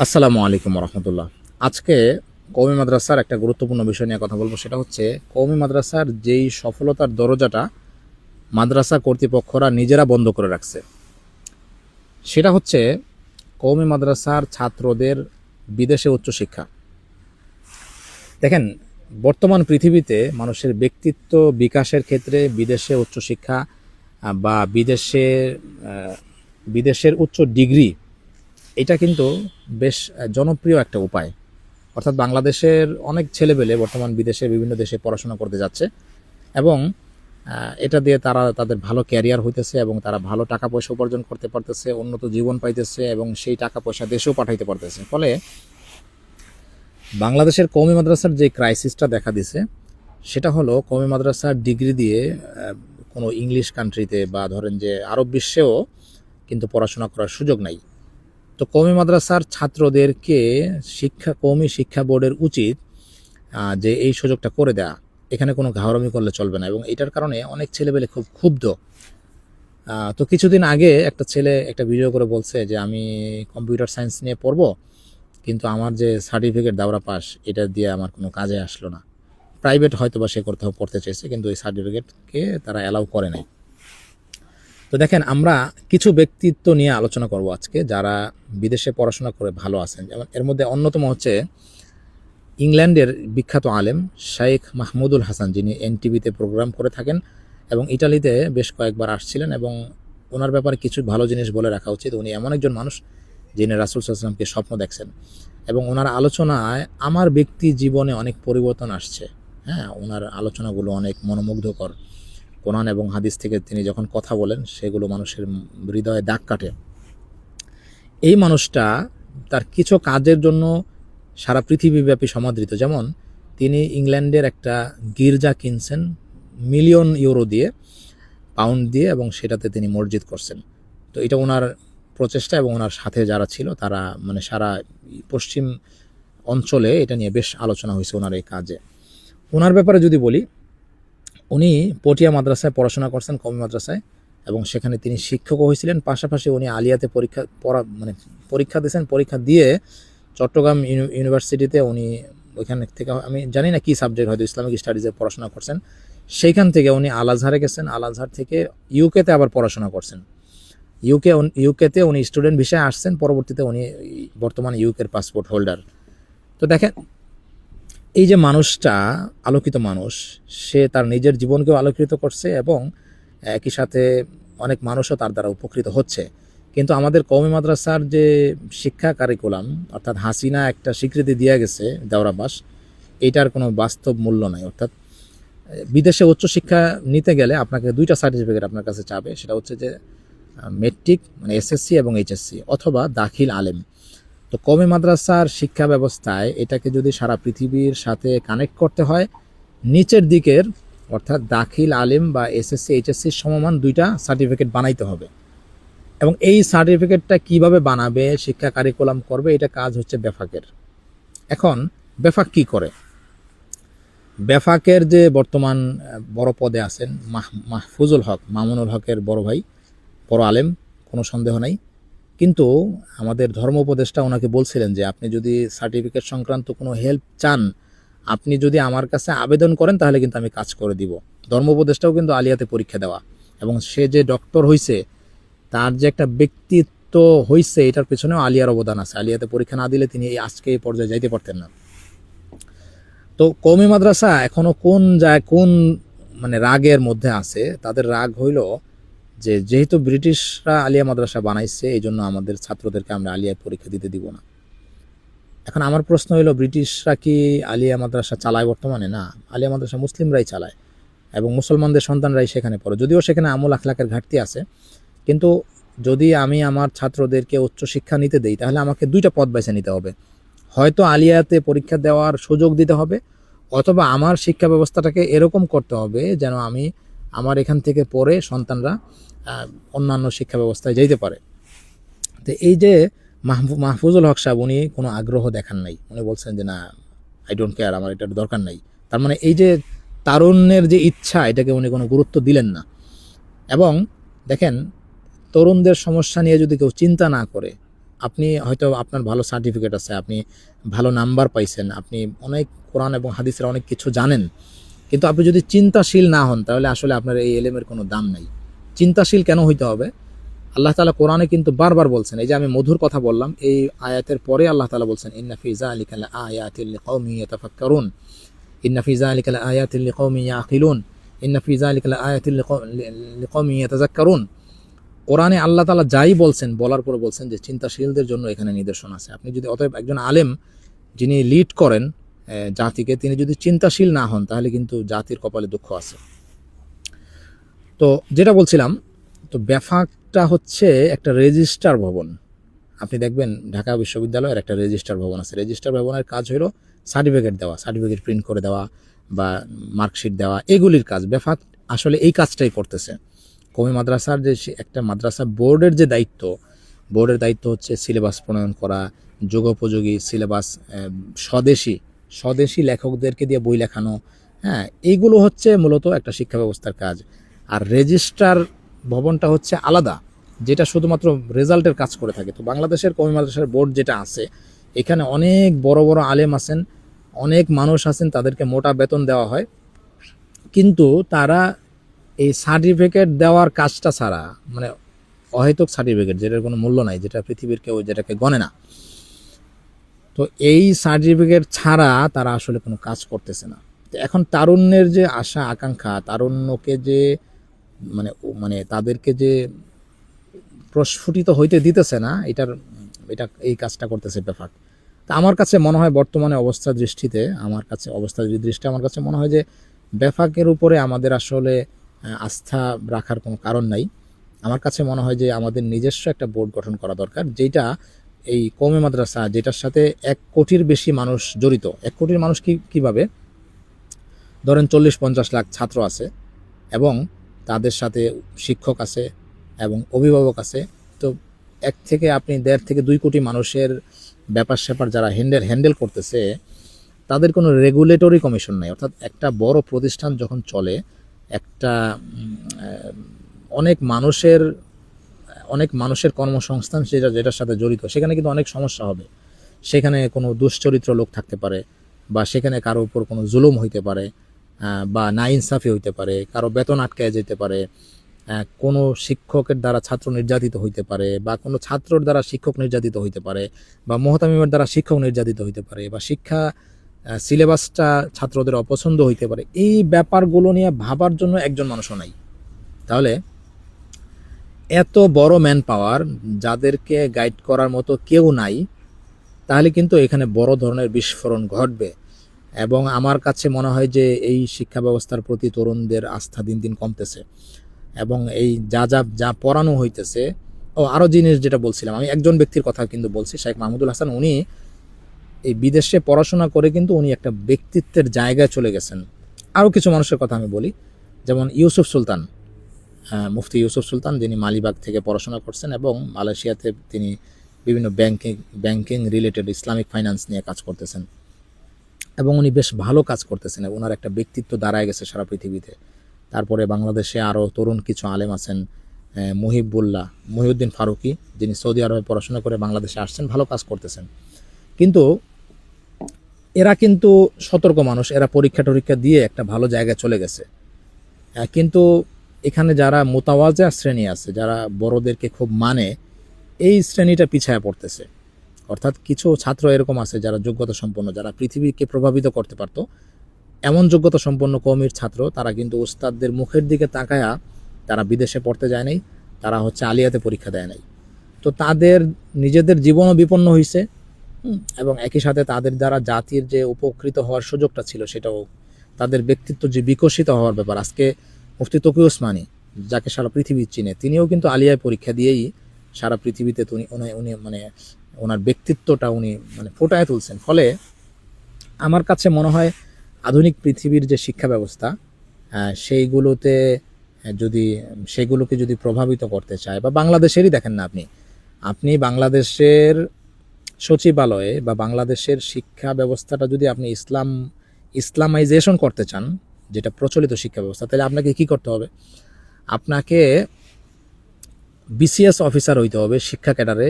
আসসালামু আলাইকুম রহমতুল্লাহ। আজকে কওমি মাদ্রাসার একটা গুরুত্বপূর্ণ বিষয় নিয়ে কথা বলবো। সেটা হচ্ছে কওমি মাদ্রাসার যেই সফলতার দরজাটা মাদ্রাসা কর্তৃপক্ষরা নিজেরা বন্ধ করে রাখছে, সেটা হচ্ছে কওমি মাদ্রাসার ছাত্রদের বিদেশে উচ্চশিক্ষা। দেখেন, বর্তমান পৃথিবীতে মানুষের ব্যক্তিত্ব বিকাশের ক্ষেত্রে বিদেশে উচ্চশিক্ষা বা বিদেশের উচ্চ ডিগ্রি, এটা কিন্তু বেশ জনপ্রিয় একটা উপায়। অর্থাৎ বাংলাদেশের অনেক ছেলেপেলে বর্তমান বিদেশে বিভিন্ন দেশে পড়াশোনা করতে যাচ্ছে এবং এটা দিয়ে তারা তাদের ভালো ক্যারিয়ার হইতেছে এবং তারা ভালো টাকা পয়সা উপার্জন করতে পারতেছে, উন্নত জীবন পাইতেছে এবং সেই টাকা পয়সা দেশেও পাঠাইতে পারতেছে। ফলে বাংলাদেশের কওমি মাদ্রাসার যে ক্রাইসিসটা দেখা দিছে, সেটা হলো কওমি মাদ্রাসার ডিগ্রি দিয়ে কোনো ইংলিশ কান্ট্রিতে বা ধরেন যে আরব বিশ্বেও কিন্তু পড়াশোনা করার সুযোগ নাই। তো কওমি মাদ্রাসার ছাত্রদেরকে কওমি শিক্ষা বোর্ডের উচিত যে এই সুযোগটা করে দেয়া। এখানে কোনো ঘাওরামি করলে চলবে না এবং এটার কারণে অনেক ছেলেপেলে খুব ক্ষুব্ধ। তো কিছুদিন আগে একটা ছেলে একটা ভিডিও করে বলছে যে আমি কম্পিউটার সায়েন্স নিয়ে পড়বো, কিন্তু আমার যে সার্টিফিকেট দাওরা পাস, এটা দিয়ে আমার কোনো কাজে আসলো না। প্রাইভেট হয়তো বা সে কোথাও পড়তে চেয়েছে, কিন্তু এই সার্টিফিকেটকে তারা অ্যালাউ করে নাই। তো দেখেন, আমরা কিছু ব্যক্তিত্ব নিয়ে আলোচনা করব আজকে যারা বিদেশে পড়াশোনা করে ভালো আছেন। যেমন এর মধ্যে অন্যতম হচ্ছে ইংল্যান্ডের বিখ্যাত আলেম শাইখ মাহমুদুল হাসান, যিনি এনটিভিতে প্রোগ্রাম করে থাকেন এবং ইটালিতে বেশ কয়েকবার আসছিলেন, এবং ওনার ব্যাপারে কিছু ভালো জিনিস বলে রাখা উচিত। উনি এমন একজন মানুষ যিনি রাসূল সাল্লাল্লাহু আলাইহি ওয়াসাল্লামকে স্বপ্ন দেখছেন এবং ওনার আলোচনায় আমার ব্যক্তি জীবনে অনেক পরিবর্তন আসছে। হ্যাঁ, ওনার আলোচনাগুলো অনেক মনোমুগ্ধকর। কোরআন এবং হাদিস থেকে তিনি যখন কথা বলেন, সেগুলো মানুষের হৃদয়ে দাগ কাটে। এই মানুষটা তার কিছু কাজের জন্য সারা পৃথিবীব্যাপী সমাদৃত। যেমন তিনি ইংল্যান্ডের একটা গির্জা কিনছেন মিলিয়ন ইউরো দিয়ে, পাউন্ড দিয়ে, এবং সেটাতে তিনি মসজিদ করছেন। তো এটা ওনার প্রচেষ্টা এবং ওনার সাথে যারা ছিল তারা মানে সারা পশ্চিম অঞ্চলে এটা নিয়ে বেশ আলোচনা হয়েছে ওনার এই কাজে। ওনার ব্যাপারে যদি বলি, উনি পটিয়া মাদ্রাসায় পড়াশোনা করছেন, কওমি মাদ্রাসায়, এবং সেখানে তিনি শিক্ষকও হয়েছিলেন। পাশাপাশি উনি আলিয়াতে পরীক্ষা দিয়েছেন। পরীক্ষা দিয়ে চট্টগ্রাম ইউনিভার্সিটিতে উনি ওইখান থেকে, আমি জানি না কী সাবজেক্ট, হয়তো ইসলামিক স্টাডিজে পড়াশোনা করছেন। সেইখান থেকে উনি আল আজহারে গেছেন, আল আজহার থেকে ইউকেতে আবার পড়াশোনা করছেন। ইউকেতে উনি স্টুডেন্ট ভিসায় আসছেন, পরবর্তীতে উনি বর্তমানে ইউকের পাসপোর্ট হোল্ডার। তো দেখেন, এই যে মানুষটা আলোকিত মানুষ, সে তার নিজের জীবনকেও আলোকিত করছে এবং একই সাথে অনেক মানুষও তার দ্বারা উপকৃত হচ্ছে। কিন্তু আমাদের কওমি মাদ্রাসার যে শিক্ষা কারিকুলাম, অর্থাৎ হাসিনা একটা স্বীকৃতি দিয়ে গেছে দেওরাবাস, এইটার কোনো বাস্তব মূল্য নাই। অর্থাৎ বিদেশে উচ্চশিক্ষা নিতে গেলে আপনাকে দুইটা সার্টিফিকেট আপনার কাছে চাবে। সেটা হচ্ছে যে মেট্রিক মানে এসএসসি এবং এইচএসসি, অথবা দাখিল আলেম। তো কওমি মাদ্রাসার শিক্ষা ব্যবস্থায় এটাকে যদি সারা পৃথিবীর সাথে কানেক্ট করতে হয়, নিচের দিকের অর্থাৎ দাখিল আলেম বা এসএসসি এইচএসসির সমমান দুইটা সার্টিফিকেট বানাইতে হবে। এবং এই সার্টিফিকেটটা কিভাবে বানাবে, শিক্ষা কারিকুলাম করবে, এটা কাজ হচ্ছে বেফাকের। এখন বেফাক কি করে? বেফাকের যে বর্তমান বড় পদে আছেন মাহফুজুল হক, মামুনুল হকের বড় ভাই, বড় আলেম, কোনো সন্দেহ নাই। কিন্তু আমাদের ধর্ম উপদেষ্টা ওনাকে বলছিলেন যে আপনি যদি সার্টিফিকেট সংক্রান্ত কোনো হেল্প চান, আপনি যদি আমার কাছে আবেদন করেন তাহলে কিন্তু আমি কাজ করে দিব। ধর্ম উপদেষ্টাও কিন্তু আলিয়াতে পরীক্ষা দেওয়া, এবং সে যে ডক্টর হইছে, তার যে একটা ব্যক্তিত্ব হইছে, এটার পেছনেও আলিয়ার অবদান আছে। আলিয়াতে পরীক্ষা না দিলে তিনি আজকে এই পর্যায়ে যাইতে পারতেন না। তো কওমি মাদ্রাসা এখনো কোন মানে রাগের মধ্যে আছে। তাদের রাগ হইল যে যেহেতু ব্রিটিশরা আলিয়া মাদ্রাসা বানাইছে, এই জন্য আমাদের ছাত্রদেরকে আমরা আলিয়ায় পরীক্ষা দিতে দিব না। এখন আমার প্রশ্ন হলো, ব্রিটিশরা কি আলিয়া মাদ্রাসা চালায় বর্তমানে? না, আলিয়া মাদ্রাসা মুসলিমরাই চালায় এবং মুসলমানদের সন্তানরাই সেখানে পড়ে। যদিও সেখানে আমল আখলাকের ঘাটতি আছে, কিন্তু যদি আমি আমার ছাত্রদেরকে উচ্চশিক্ষা নিতে দেই, তাহলে আমাকে দুইটা পথ বেছে নিতে হবে। হয়তো আলিয়াতে পরীক্ষা দেওয়ার সুযোগ দিতে হবে, অথবা আমার শিক্ষা ব্যবস্থাটাকে এরকম করতে হবে যেন আমার এখান থেকে পড়ে সন্তানরা অন্যান্য শিক্ষা ব্যবস্থায় যেতে পারে। তো এই যে মাহফুজুল হক সাহেব, উনি কোনো আগ্রহ দেখান নাই। উনি বলছেন যে না, আই ডোন্ট কেয়ার, আমার এটার দরকার নাই। তার মানে এই যে তারুণ্যের যে ইচ্ছা, এটাকে উনি কোনো গুরুত্ব দিলেন না। এবং দেখেন, তরুণদের সমস্যা নিয়ে যদি কেউ চিন্তা না করে, আপনি হয়তো আপনার ভালো সার্টিফিকেট আছে, আপনি ভালো নাম্বার পাইছেন, আপনি অনেক কোরআন এবং হাদিসের অনেক কিছু জানেন, কিন্তু আপনি যদি চিন্তাশীল না হন তাহলে আসলে আপনার এই এলেমের কোনো দাম নাই। চিন্তাশীল কেন হইতে হবে? আল্লাহ তাআলা কোরআনে কিন্তু বারবার বলছেন, এই যে আমি মধুর কথা বললাম, এই আয়াতের পরে আল্লাহ তাআলা বলছেন ইন্না ফি যালিকা লাআয়াতিন লিকাওমিন ইয়াতাফাক্কারুন, ইন্না ফি যালিকা লাআয়াতিন লিকাওমিন ইয়াকিলুন, ইন্না ফি যালিকা লাআয়াতিন লিকাওমিন ইয়াতাযাক্কারুন। কোরআনে আল্লাহ তাআলা যাই বলছেন, বলার পরে বলছেন যে চিন্তাশীলদের জন্য এখানে নিদর্শন আছে। আপনি যদি অতএব একজন আলেম যিনি লিড করেন জাতিকে, তিনি যদি চিন্তাশীল না হন তাহলে কিন্তু জাতির কপালে দুঃখ আছে। তো যেটা বলছিলাম, তো ব্যাফাকটা হচ্ছে একটা রেজিস্টার ভবন। আপনি দেখবেন ঢাকা বিশ্ববিদ্যালয়ের একটা রেজিস্টার ভবন আছে। রেজিস্টার ভবনের কাজ হলো সার্টিফিকেট দেওয়া, সার্টিফিকেট প্রিন্ট করে দেওয়া বা মার্কশিট দেওয়া, এগুলির কাজ। ব্যাফাক আসলে এই কাজটাই করতেছে। কওমি মাদ্রাসার যে একটা মাদ্রাসা বোর্ডের যে দায়িত্ব, বোর্ডের দায়িত্ব হচ্ছে সিলেবাস প্রণয়ন করা, যুগোপযোগী সিলেবাস, স্বদেশি লেখকদেরকে দিয়ে বই লেখানো, হ্যাঁ, এইগুলো হচ্ছে মূলত একটা শিক্ষা ব্যবস্থার কাজ। আর রেজিস্ট্রার ভবনটা হচ্ছে আলাদা, যেটা শুধুমাত্র রেজাল্টের কাজ করে থাকে। তো বাংলাদেশের কওমি মাদ্রাসার বোর্ড যেটা আছে, এখানে অনেক বড় বড় আলেম আছেন, অনেক মানুষ আছেন, তাদেরকে মোটা বেতন দেওয়া হয়, কিন্তু তারা এই সার্টিফিকেট দেওয়ার কাজটা ছাড়া, মানে অহেতুক সার্টিফিকেট যেটার কোনো মূল্য নাই, যেটা পৃথিবীর কেউ যেটাকে গণে না, তো এই সার্টিফিকেট ছাড়া তারা আসলে কোনো কাজ করতেছে না। তো এখন তারুণ্যের যে আশা আকাঙ্ক্ষা, তারুণ্যকে যে মানে মানে তাদেরকে যে প্রস্ফুটিত হইতে দিতেছে না, এই কাজটা করতেছে ব্যাপার। তা আমার কাছে মনে হয় বর্তমানে অবস্থা দৃষ্টিতে, আমার কাছে মনে হয় যে ব্যাফাকের উপরে আমাদের আসলে আস্থা রাখার কোনো কারণ নাই। আমার কাছে মনে হয় যে আমাদের নিজস্ব একটা বোর্ড গঠন করা দরকার, যেটা এই কওমি মাদ্রাসা, যেটার সাথে 1 কোটির বেশি মানুষ জড়িত। 1 কোটির মানুষ কীভাবে? ধরেন 40-50 লাখ ছাত্র আছে এবং তাদের সাথে শিক্ষক আছে এবং অভিভাবক আছে। তো 1 থেকে আপনি 1.5 থেকে 2 কোটি মানুষের ব্যাপার স্যাপার যারা হ্যান্ডেল করতেছে, তাদের কোনো রেগুলেটরি কমিশন নাই। অর্থাৎ একটা বড় প্রতিষ্ঠান যখন চলে, একটা অনেক মানুষের কর্মসংস্থান যেটার সাথে জড়িত, সেখানে কিন্তু অনেক সমস্যা হবে। সেখানে কোনো দুশ্চরিত্র লোক থাকতে পারে, বা সেখানে কারো উপর কোনো জুলুম হইতে পারে, বা নাইনসাফি হইতে পারে, কারো বেতন আটকায় যেতে পারে, কোনো শিক্ষকের দ্বারা ছাত্র নির্যাতিত হইতে পারে, বা কোনো ছাত্রর দ্বারা শিক্ষক নির্যাতিত হইতে পারে, বা মুহতামিমের দ্বারা শিক্ষক নির্যাতিত হইতে পারে, বা শিক্ষা সিলেবাসটা ছাত্রদের অপছন্দ হইতে পারে। এই ব্যাপারগুলো নিয়ে ভাবার জন্য একজন মানুষও নাই। তাহলে এত বড় ম্যান পাওয়ার, যাদেরকে গাইড করার মতো কেউ নাই, তাহলে কিন্তু এখানে বড় ধরনের বিস্ফোরণ ঘটবে। এবং আমার কাছে মনে হয় যে এই শিক্ষা ব্যবস্থার প্রতি তরুণদের আস্থা দিন দিন কমতেছে। এবং এই যা পড়ানো হইতেছে, আরও জিনিস যেটা বলছিলাম, আমি একজন ব্যক্তির কথা কিন্তু বলছি, শেখ মাহমুদুল হাসান। উনি এই বিদেশে পড়াশোনা করে কিন্তু উনি একটা ব্যক্তিত্বের জায়গায় চলে গেছেন। আরও কিছু মানুষের কথা আমি বলি, যেমন ইউসুফ সুলতান, মুফতি ইউসুফ সুলতান, যিনি মালিবাগ থেকে পড়াশোনা করছেন এবং মালয়েশিয়াতে তিনি বিভিন্ন ব্যাংকিং রিলেটেড ইসলামিক ফাইন্যান্স নিয়ে কাজ করতেছেন, এবং উনি বেশ ভালো কাজ করতেছেন, এবং ওনার একটা ব্যক্তিত্ব দাঁড়ায় গেছে সারা পৃথিবীতে। তারপরে বাংলাদেশে আরও তরুণ কিছু আলেম আছেন, মহিউদ্দিন ফারুকি, যিনি সৌদি আরবে পড়াশোনা করে বাংলাদেশে আসছেন, ভালো কাজ করতেছেন। কিন্তু এরা কিন্তু সতর্ক মানুষ, এরা পরীক্ষা দিয়ে একটা ভালো জায়গায় চলে গেছে। কিন্তু এখানে যারা মোতাওয়াজা শ্রেণী আছে, যারা বড়দেরকে খুব মানে, এই শ্রেণীটা পিছায়া পড়তেছে। অর্থাৎ কিছু ছাত্র এরকম আছে যারা যোগ্যতা সম্পন্ন, যারা পৃথিবীকে প্রভাবিত করতে পারতো, এমন যোগ্যতা সম্পন্ন কওমির ছাত্র, তারা কিন্তু উস্তাদদের মুখের দিকে তাকায়া তারা বিদেশে পড়তে যায় নাই, তারা হচ্ছে আলিয়াতে পরীক্ষা দেয় নাই। তো তাদের নিজেদের জীবনও বিপন্ন হয়েছে, এবং একই সাথে তাদের দ্বারা জাতির যে উপকৃত হওয়ার সুযোগটা ছিল, সেটাও, তাদের ব্যক্তিত্ব যে বিকশিত হওয়ার ব্যাপার। আজকে মুফতি তকি ওসমানী, যাকে সারা পৃথিবী চিনে, তিনিও কিন্তু আলিয়ায় পরীক্ষা দিয়েই সারা পৃথিবীতে উনি মানে ওনার ব্যক্তিত্বটা উনি মানে ফোটায় তুলছেন। ফলে আমার কাছে মনে হয় আধুনিক পৃথিবীর যে শিক্ষা ব্যবস্থা, সেগুলোকে যদি প্রভাবিত করতে চায়, বা বাংলাদেশেরই দেখেন না, আপনি বাংলাদেশের সচিবালয়ে বা বাংলাদেশের শিক্ষা ব্যবস্থাটা যদি আপনি ইসলামাইজেশন করতে চান, যেটা প্রচলিত শিক্ষা ব্যবস্থা, তাহলে আপনাকে কি করতে হবে? আপনাকে বিসিএস অফিসার হইতে হবে শিক্ষা ক্যাডারে,